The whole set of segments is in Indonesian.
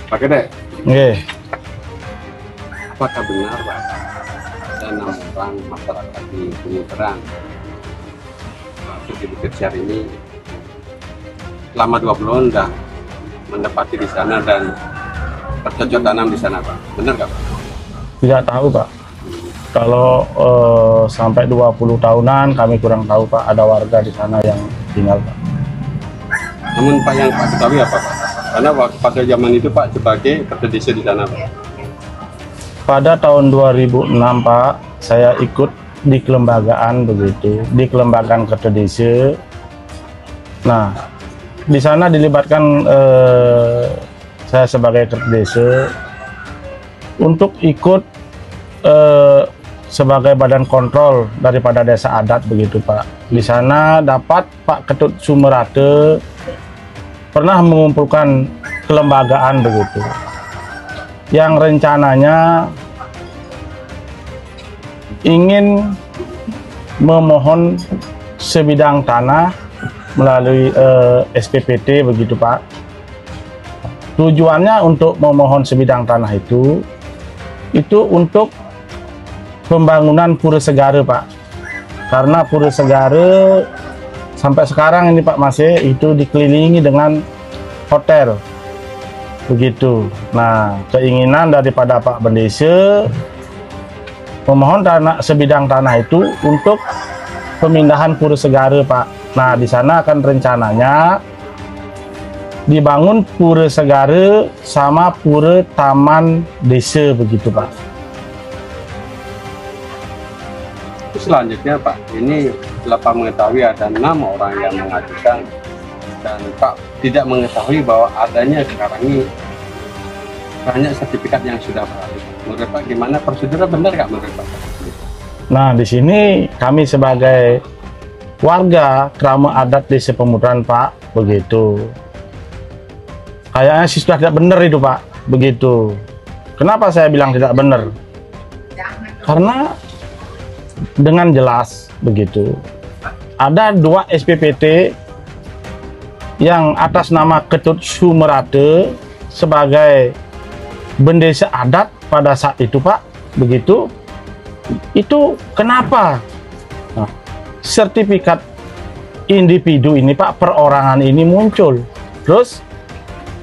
Pak Kedek, Nggih. apakah benar Pak ada 6 orang masyarakat di Gunung Terang masuk di Bukit Siar ini selama 2 bulan sudah mendapati di sana dan bercocok tanam di sana Pak? Benar nggak Pak? Tidak tahu Pak. Kalau sampai 20 tahunan kami kurang tahu Pak, ada warga di sana yang tinggal Pak. Namun Pak yang Pak ketahui apa Pak? Karena waktu pada zaman itu Pak sebagai ketua desa di sana Pak. Pada tahun 2006 Pak, saya ikut di kelembagaan begitu, di kelembagaan ketua desa. Nah, di sana dilibatkan saya sebagai ketua desa untuk ikut sebagai badan kontrol daripada desa adat begitu Pak. Di sana dapat Pak Ketut Sumerate pernah mengumpulkan kelembagaan begitu, yang rencananya ingin memohon sebidang tanah melalui SPPT begitu Pak. Tujuannya untuk memohon sebidang tanah itu untuk pembangunan Pura Segara Pak, karena Pura Segara sampai sekarang ini Pak masih itu dikelilingi dengan hotel begitu. Nah, keinginan daripada Pak Bendesa memohon sebidang tanah itu untuk pemindahan Pura Segara Pak. Nah, di sana akan rencananya dibangun Pura Segara sama Pura Taman Desa begitu Pak. Selanjutnya Pak, ini Bapak mengetahui ada 6 orang yang mengajukan dan Pak tidak mengetahui bahwa adanya sekarang ini banyak sertifikat yang sudah beralih. Menurut Pak gimana prosedurnya, benar nggak menurut Pak? Nah, di sini kami sebagai warga Krama Adat Desa Pemuteran Pak begitu. Kayaknya sih sudah tidak benar itu Pak begitu. Kenapa saya bilang tidak benar? Karena dengan jelas begitu ada 2 SPPT yang atas nama Ketut Sumerate sebagai bendesa adat pada saat itu Pak begitu. Itu kenapa sertifikat individu ini Pak, perorangan ini muncul, terus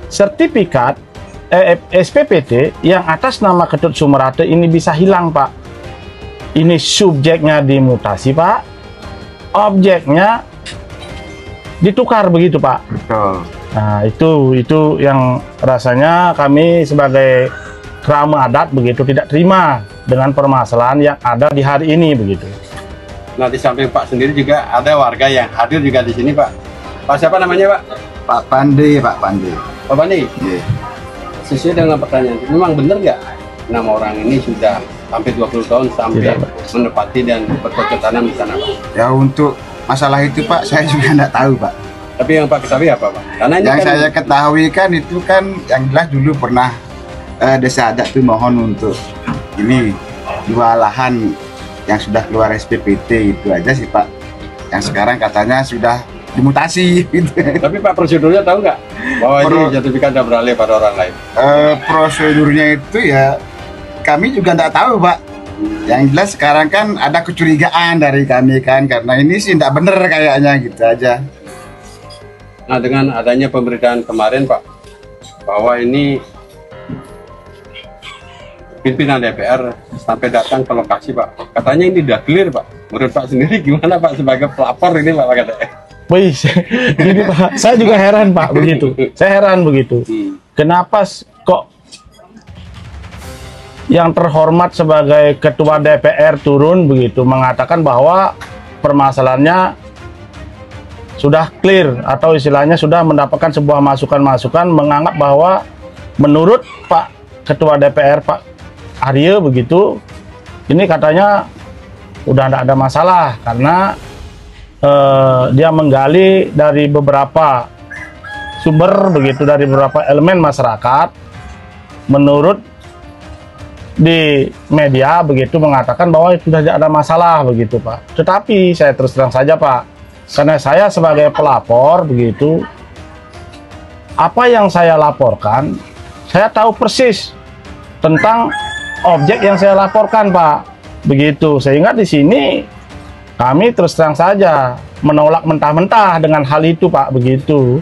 sertifikat SPPT yang atas nama Ketut Sumerate ini bisa hilang Pak. Ini subjeknya dimutasi Pak, objeknya ditukar begitu Pak. Betul. Nah, itu yang rasanya kami sebagai Krama Adat begitu tidak terima dengan permasalahan yang ada di hari ini begitu. Nah, di samping Pak sendiri juga ada warga yang hadir juga di sini Pak. Pak siapa namanya Pak? Pak Pandi, Pak Pandi. Pak Pandi. Yeah. Sesuai dengan pertanyaan, memang benar nggak 6 orang ini sudah sampai 20 tahun sampai menepati dan bercocok tanam di sana Pak? Ya, untuk masalah itu Pak, saya juga nggak tahu Pak. Tapi yang Pak ketahui apa Pak? Karena ini Yang kan saya ketahui kan itu kan yang jelas dulu pernah desa adat itu mohon untuk ini 2 lahan yang sudah keluar SPPT itu aja sih Pak. Yang sekarang katanya sudah dimutasi gitu. Tapi Pak prosedurnya tahu nggak bahwa ini sertifikat sudah beralih pada orang lain? Prosedurnya itu ya kami juga nggak tahu Pak. Yang jelas sekarang kan ada kecurigaan dari kami kan, karena ini sih nggak bener kayaknya gitu aja. Nah, dengan adanya pemberitaan kemarin Pak bahwa ini pimpinan DPR sampai datang ke lokasi Pak, katanya ini udah clear Pak. Menurut Pak sendiri gimana Pak sebagai pelapor ini Pak katanya? Wih, gini Pak, saya juga heran Pak begitu. Saya heran begitu. Kenapa kok yang terhormat sebagai ketua DPR turun begitu mengatakan bahwa permasalahannya sudah clear atau istilahnya sudah mendapatkan sebuah masukan-masukan, menganggap bahwa menurut Pak Ketua DPR Pak Arya begitu, ini katanya udah tidak ada masalah karena dia menggali dari beberapa sumber begitu, dari beberapa elemen masyarakat, menurut di media begitu mengatakan bahwa itu tidak ada masalah begitu Pak. Tetapi saya terus terang saja Pak, karena saya sebagai pelapor begitu, apa yang saya laporkan saya tahu persis tentang objek yang saya laporkan, Pak. Begitu, sehingga di sini kami terus terang saja menolak mentah-mentah dengan hal itu, Pak. Begitu.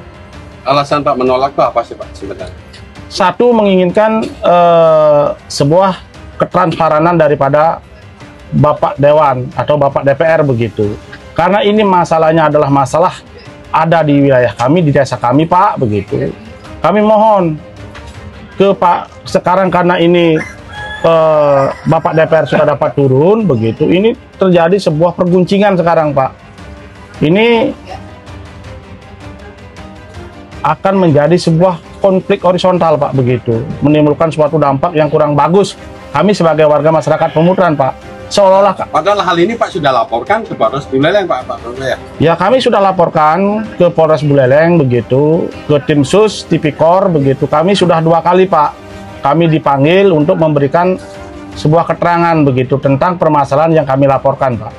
Alasan Pak menolak itu apa sih Pak sebenarnya? Satu, menginginkan sebuah ketransparanan daripada Bapak Dewan atau Bapak DPR begitu. Karena ini masalahnya adalah masalah ada di wilayah kami, di desa kami, Pak, begitu. Kami mohon ke Pak, sekarang karena ini Bapak DPR sudah dapat turun, begitu. Ini terjadi sebuah perguncingan sekarang, Pak. Ini akan menjadi sebuah konflik horizontal, Pak, begitu. Menimbulkan suatu dampak yang kurang bagus. Kami sebagai warga masyarakat Pemutaran, Pak, seolah-olah. Padahal hal ini Pak sudah laporkan ke Polres Buleleng, Pak. Ya, kami sudah laporkan ke Polres Buleleng, begitu, ke tim sus, tipikor, begitu. Kami sudah 2 kali, Pak. Kami dipanggil untuk memberikan sebuah keterangan begitu tentang permasalahan yang kami laporkan, Pak.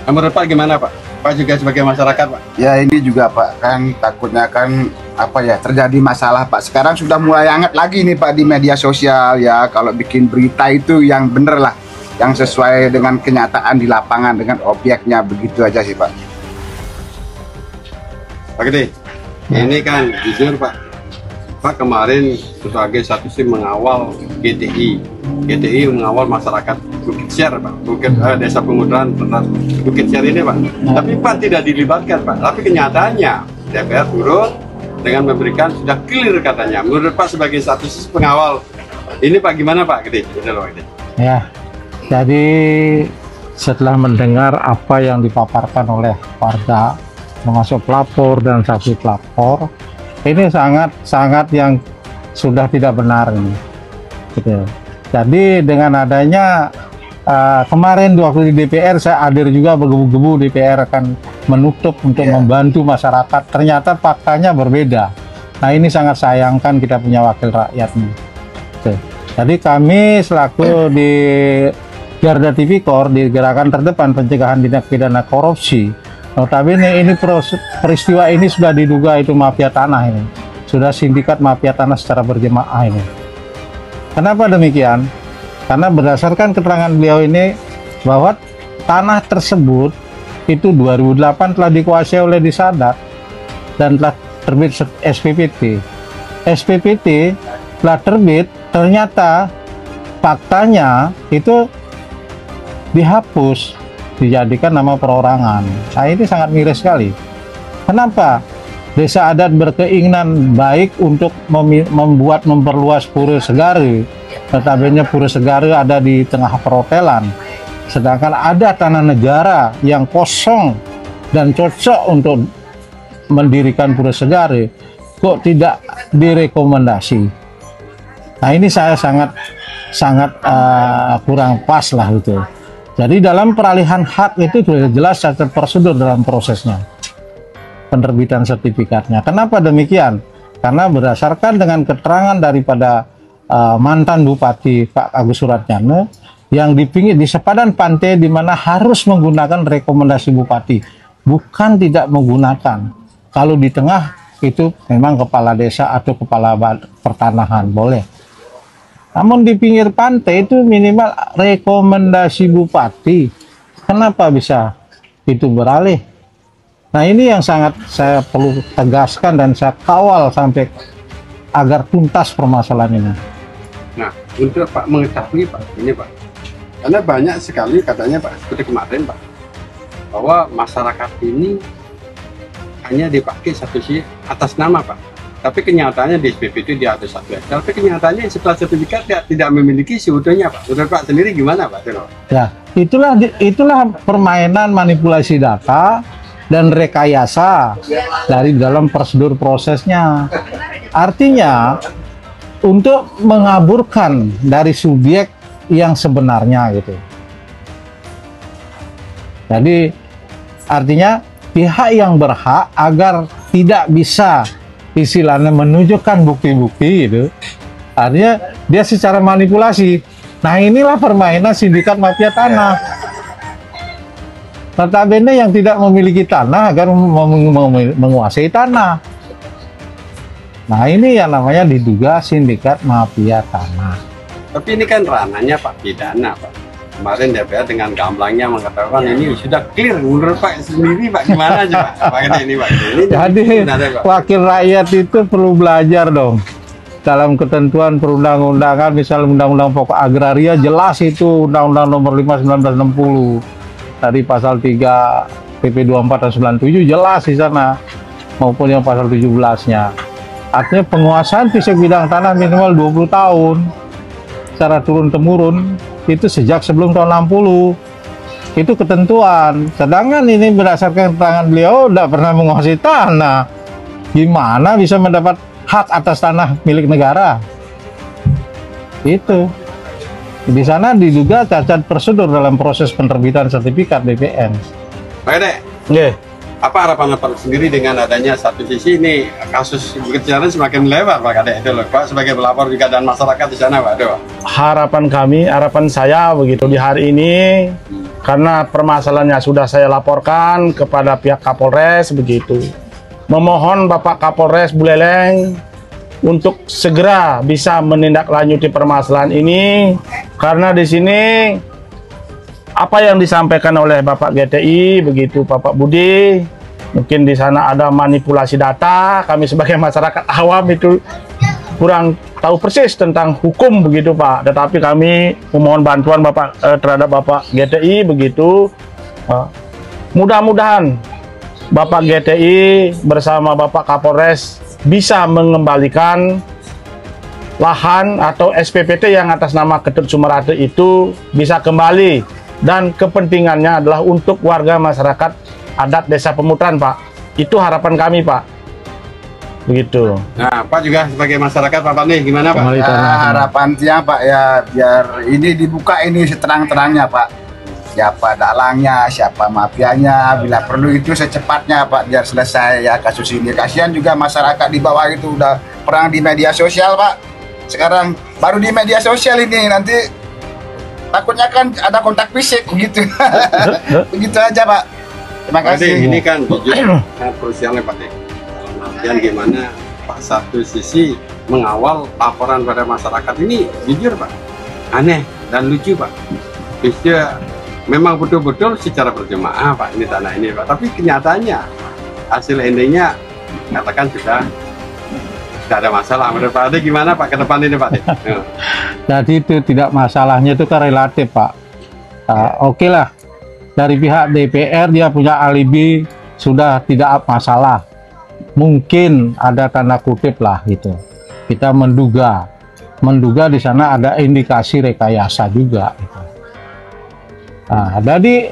Menurut Pak gimana, Pak? Pak juga sebagai masyarakat, Pak. Ya ini juga Pak, kan takutnya kan apa ya, terjadi masalah Pak. Sekarang sudah mulai hangat lagi nih Pak di media sosial ya, kalau bikin berita itu yang bener lah, yang sesuai dengan kenyataan di lapangan dengan objeknya, begitu aja sih Pak. Pak Gede, ini kan jujur Pak. Pak kemarin sebagai satu tim mengawal GTI mengawal masyarakat Bukit Syar, Pak, Desa Pemutaran Bukit Syar ini, Pak. Tapi Pak tidak dilibatkan, Pak. Tapi kenyataannya DPR turun dengan memberikan sudah clear katanya. Menurut Pak sebagai satu pengawal ini, Pak, gimana Pak Gede? Ya, jadi setelah mendengar apa yang dipaparkan oleh warga, termasuk pelapor dan saksi pelapor, ini sangat yang sudah tidak benar ini. Gitu. Jadi dengan adanya kemarin waktu di DPR saya hadir juga, bergebu-gebu DPR akan menutup untuk membantu masyarakat. Ternyata faktanya berbeda. Nah ini sangat sayangkan kita punya wakil rakyat nih. Gitu. Jadi kami selaku di Garda Tipikor di Gerakan Terdepan Pencegahan Tindak Pidana Korupsi, notabene ini peristiwa ini sudah diduga itu mafia tanah ini. Sudah sindikat mafia tanah secara berjemaah ini. Kenapa demikian? Karena berdasarkan keterangan beliau ini bahwa tanah tersebut itu 2008 telah dikuasai oleh Disadat dan telah terbit SPPT. SPPT telah terbit, ternyata faktanya itu dihapus, dijadikan nama perorangan. Nah ini sangat miris sekali. Kenapa? Desa adat berkeinginan baik untuk memperluas Pura Segara. Notabene Pura Segara ada di tengah perhotelan. Sedangkan ada tanah negara yang kosong dan cocok untuk mendirikan Pura Segara, kok tidak direkomendasi. Nah ini saya sangat kurang pas lah itu. Jadi dalam peralihan hak itu sudah jelas ada prosedur dalam prosesnya, penerbitan sertifikatnya. Kenapa demikian? Karena berdasarkan dengan keterangan daripada mantan Bupati Pak Agus Suratnyana yang di pinggir di sepadan pantai, di mana harus menggunakan rekomendasi Bupati, bukan tidak menggunakan. Kalau di tengah itu memang kepala desa atau kepala pertanahan boleh. Namun di pinggir pantai itu minimal rekomendasi Bupati. Kenapa bisa itu beralih? Nah ini yang sangat saya perlu tegaskan dan saya kawal sampai agar tuntas permasalahan ini. Nah, untuk Pak mengetahui Pak, ini Pak, karena banyak sekali katanya Pak, seperti kemarin Pak, bahwa masyarakat ini hanya dipakai satu sih atas nama Pak. Tapi kenyataannya di SPP itu dia ada satu hektar. Tapi kenyataannya setelah sertifikat dia tidak memiliki seutuhnya Pak. Menurut Pak sendiri gimana Pak? Ya, itulah permainan manipulasi data dan rekayasa dari dalam prosedur prosesnya. Artinya untuk mengaburkan dari subjek yang sebenarnya gitu. Jadi artinya pihak yang berhak agar tidak bisa istilahnya menunjukkan bukti-bukti gitu. Artinya dia secara manipulasi. Nah inilah permainan sindikat mafia tanah. Notabene yang tidak memiliki tanah agar menguasai tanah. Nah ini yang namanya diduga sindikat mafia tanah. Tapi ini kan ranahnya Pak pidana, Pak. Kemarin DPR dengan gamblangnya mengatakan ini sudah clear. Menurut Pak sendiri, Pak gimana aja Pak? Pak ini Pak. Ini Jadi benar, Pak. wakil rakyat itu perlu belajar dong. Dalam ketentuan perundang-undangan, misal Undang-Undang Pokok Agraria jelas itu Undang-Undang Nomor 5 1960. Tadi pasal 3 PP 24 dan 97 jelas di sana, maupun yang pasal 17-nya. Artinya penguasaan fisik bidang tanah minimal 20 tahun secara turun-temurun itu sejak sebelum tahun 60. Itu ketentuan. Sedangkan ini berdasarkan keterangan beliau tidak pernah menguasai tanah. Gimana bisa mendapat hak atas tanah milik negara? Itu. Di sana diduga cacat prosedur dalam proses penerbitan sertifikat BPN. Pak Gede, Nggih. apa harapan Bapak sendiri dengan adanya satu sisi ini kasus kecelakaan semakin melebar Pak Gede itu loh Pak, sebagai pelapor juga dan masyarakat di sana Pak. Aduh. Harapan saya begitu di hari ini, karena permasalahannya sudah saya laporkan kepada pihak Kapolres begitu. Memohon Bapak Kapolres Buleleng untuk segera bisa menindaklanjuti permasalahan ini, karena di sini apa yang disampaikan oleh Bapak GTI begitu Bapak Budi, mungkin di sana ada manipulasi data. Kami sebagai masyarakat awam itu kurang tahu persis tentang hukum begitu Pak, tetapi kami memohon bantuan Bapak terhadap Bapak GTI begitu. Mudah-mudahan Bapak GTI bersama Bapak Kapolres bisa mengembalikan lahan atau SPPT yang atas nama Ketut Sumerate itu bisa kembali, dan kepentingannya adalah untuk warga masyarakat adat Desa Pemutaran Pak. Itu harapan kami Pak. Begitu. Nah Pak juga sebagai masyarakat Pak nih gimana Pak? Kembali Ya, tanah. harapannya Pak ya biar ini dibuka ini seterang-terangnya Pak. Siapa dalangnya, siapa mafianya, bila perlu itu secepatnya Pak biar selesai ya kasus ini. Kasihan juga masyarakat di bawah itu udah perang di media sosial Pak. Sekarang baru di media sosial ini, nanti takutnya kan ada kontak fisik begitu. Begitu aja Pak. Terima Pak kasih. Gede, ini kan jujur sangat krusialnya Pak Gede. Dalam gimana Pak satu sisi mengawal laporan pada masyarakat ini jujur Pak, aneh dan lucu Pak. Bisa memang betul-betul secara berjemaah Pak ini tanah ini Pak, tapi kenyataannya hasil endingnya katakan sudah tidak ada masalah. Menurut Pak Ade gimana Pak ke depan ini Pak Ade? Jadi itu tidak masalahnya itu kan relatif Pak. Oke lah, dari pihak DPR dia punya alibi sudah tidak masalah. Mungkin ada tanda kutip lah gitu. Kita menduga di sana ada indikasi rekayasa juga. Gitu. Nah, jadi